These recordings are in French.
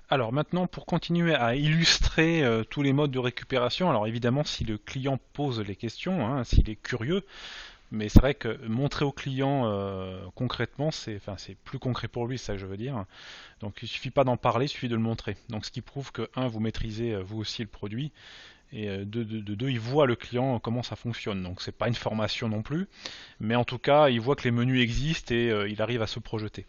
Alors maintenant, pour continuer à illustrer tous les modes de récupération, alors évidemment, si le client pose les questions, hein, s'il est curieux, mais c'est vrai que montrer au client concrètement, c'est plus concret pour lui, c'est ça que je veux dire. Donc il suffit pas d'en parler, il suffit de le montrer. Donc ce qui prouve que, un, vous maîtrisez vous aussi le produit, et deux, il voit le client comment ça fonctionne. Donc c'est pas une formation non plus, mais en tout cas, il voit que les menus existent et il arrive à se projeter.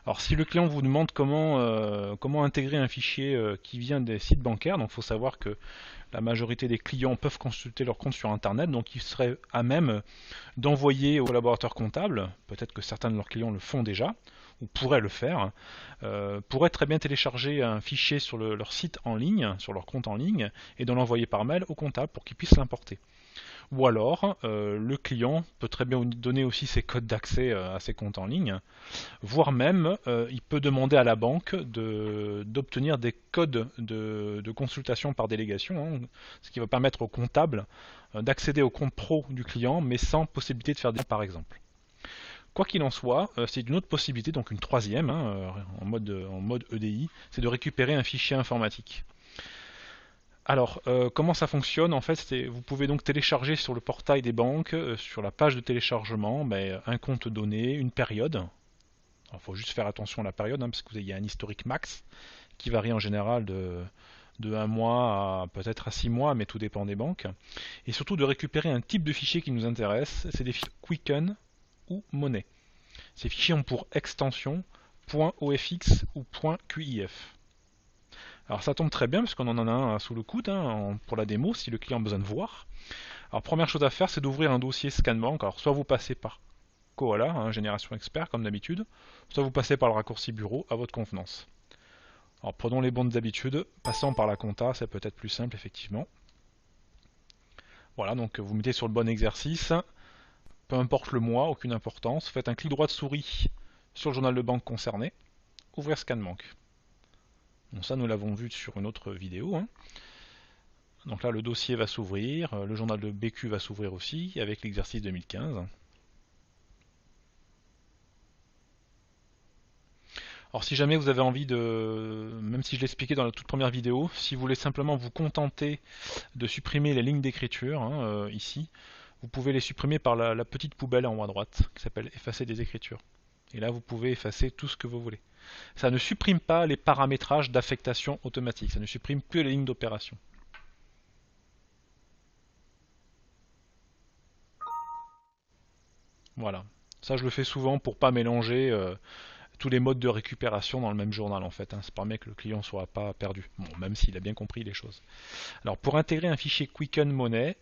Alors si le client vous demande comment intégrer un fichier qui vient des sites bancaires, donc il faut savoir que la majorité des clients peuvent consulter leur compte sur Internet, donc ils seraient à même d'envoyer aux collaborateurs comptables, peut-être que certains de leurs clients le font déjà, ou pourraient le faire, pourraient très bien télécharger un fichier sur leur site en ligne, sur leur compte en ligne, et de l'envoyer par mail au comptable pour qu'il puisse l'importer. Ou alors, le client peut très bien donner aussi ses codes d'accès à ses comptes en ligne, voire même, il peut demander à la banque d'obtenir des codes de consultation par délégation, hein, ce qui va permettre au comptable d'accéder au compte pro du client, mais sans possibilité de faire des par exemple. Quoi qu'il en soit, c'est une autre possibilité, donc une troisième, hein, en mode EDI, c'est de récupérer un fichier informatique. Alors, comment ça fonctionne? En fait, vous pouvez donc télécharger sur le portail des banques, sur la page de téléchargement, un compte donné, une période. Il faut juste faire attention à la période, hein, parce qu'il y a un historique max qui varie en général de 1 mois à peut-être à 6 mois, mais tout dépend des banques. Et surtout de récupérer un type de fichier qui nous intéresse, c'est des fichiers Quicken ou Monnaie. Ces fichiers ont pour extension .ofx ou .qif. Alors ça tombe très bien parce qu'on en a un sous le coude pour la démo si le client a besoin de voir. Alors première chose à faire, c'est d'ouvrir un dossier Scanbank. Alors soit vous passez par Koala, Génération Expert comme d'habitude, soit vous passez par le raccourci bureau à votre convenance. Alors prenons les bonnes habitudes, passons par la compta, c'est peut-être plus simple effectivement. Voilà, donc vous mettez sur le bon exercice, peu importe le mois, aucune importance, faites un clic droit de souris sur le journal de banque concerné, ouvrir Scanbank. Bon, ça nous l'avons vu sur une autre vidéo. Donc là le dossier va s'ouvrir, le journal de BQ va s'ouvrir aussi avec l'exercice 2015. Alors si jamais vous avez envie de, même si je l'expliquais dans la toute première vidéo, si vous voulez simplement vous contenter de supprimer les lignes d'écriture, ici, vous pouvez les supprimer par la petite poubelle en haut à droite, qui s'appelle effacer des écritures. Et là vous pouvez effacer tout ce que vous voulez. Ça ne supprime pas les paramétrages d'affectation automatique, ça ne supprime que les lignes d'opération. Voilà. Ça je le fais souvent pour pas mélanger tous les modes de récupération dans le même journal en fait. Ça permet que le client ne soit pas perdu. Bon, même s'il a bien compris les choses. Alors pour intégrer un fichier Quicken Money,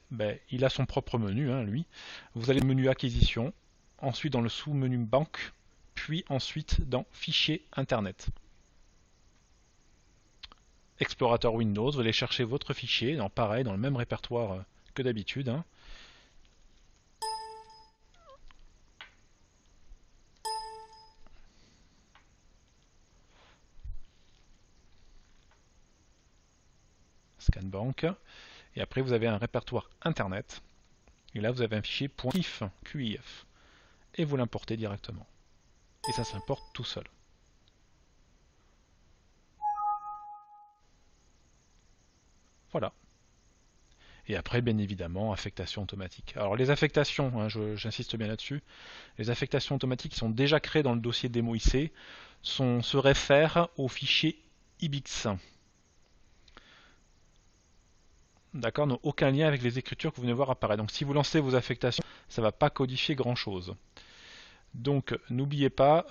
il a son propre menu, lui. Vous allez au menu Acquisition, ensuite dans le sous-menu Banque, puis ensuite dans Fichier Internet. Explorateur Windows, vous allez chercher votre fichier, pareil, dans le même répertoire que d'habitude. Scanbank. Et après vous avez un répertoire Internet. Et là vous avez un fichier .qif. Et vous l'importez directement. Et ça s'importe tout seul. Voilà. Et après, bien évidemment, affectation automatique. Alors les affectations, j'insiste bien là-dessus, les affectations automatiques qui sont déjà créées dans le dossier démo IC se réfèrent au fichier IBIX. D'accord, n'ont aucun lien avec les écritures que vous venez voir apparaître. Donc si vous lancez vos affectations, ça ne va pas codifier grand-chose. Donc n'oubliez pas,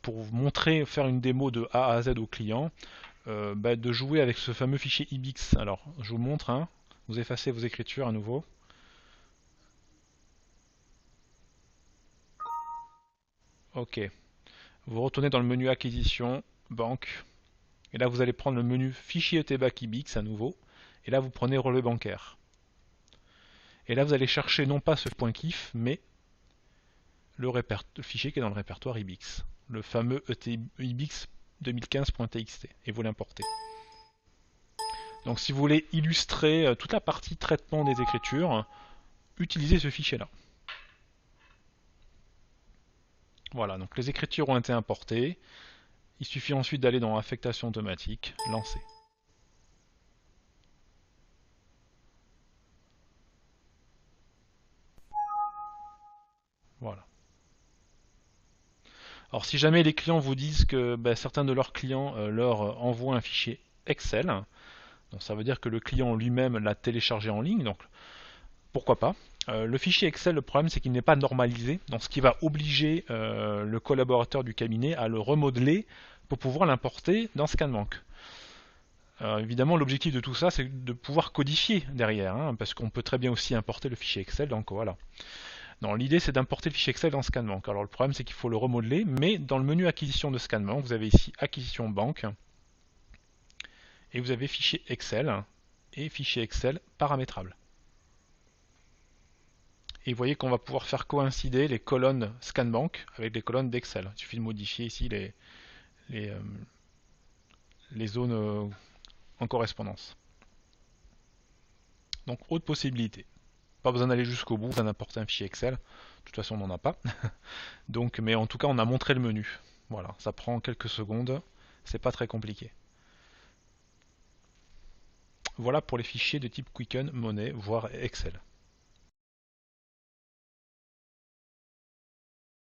pour vous montrer, faire une démo de A à Z au client, de jouer avec ce fameux fichier IBIX. Alors je vous montre, vous effacez vos écritures à nouveau. Ok, vous retournez dans le menu acquisition, banque, et là vous allez prendre le menu fichier ETBAC IBIX à nouveau, et là vous prenez relevé bancaire. Et là vous allez chercher non pas ce .kif, mais le fichier qui est dans le répertoire IBIX, le fameux IBIX 2015.txt, et vous l'importez. Donc si vous voulez illustrer toute la partie traitement des écritures, utilisez ce fichier-là. Voilà, donc les écritures ont été importées. Il suffit ensuite d'aller dans affectation automatique, lancer. Voilà. Alors si jamais les clients vous disent que certains de leurs clients leur envoient un fichier Excel, donc ça veut dire que le client lui-même l'a téléchargé en ligne, donc pourquoi pas. Le fichier Excel, le problème c'est qu'il n'est pas normalisé, donc ce qui va obliger le collaborateur du cabinet à le remodeler pour pouvoir l'importer dans ScanBank. Évidemment, l'objectif de tout ça, c'est de pouvoir codifier derrière, hein, parce qu'on peut très bien aussi importer le fichier Excel, donc voilà. Non, l'idée c'est d'importer le fichier Excel dans ScanBank. Alors le problème c'est qu'il faut le remodeler, mais dans le menu acquisition de ScanBank, vous avez ici acquisition banque, et vous avez fichier Excel, et fichier Excel paramétrable. Et vous voyez qu'on va pouvoir faire coïncider les colonnes ScanBank avec les colonnes d'Excel. Il suffit de modifier ici les, les zones en correspondance. Donc autre possibilité. Pas besoin d'aller jusqu'au bout, besoin d'importer un fichier Excel. De toute façon, on n'en a pas. Donc, mais en tout cas, on a montré le menu. Voilà, ça prend quelques secondes. C'est pas très compliqué. Voilà pour les fichiers de type Quicken, Money, voire Excel.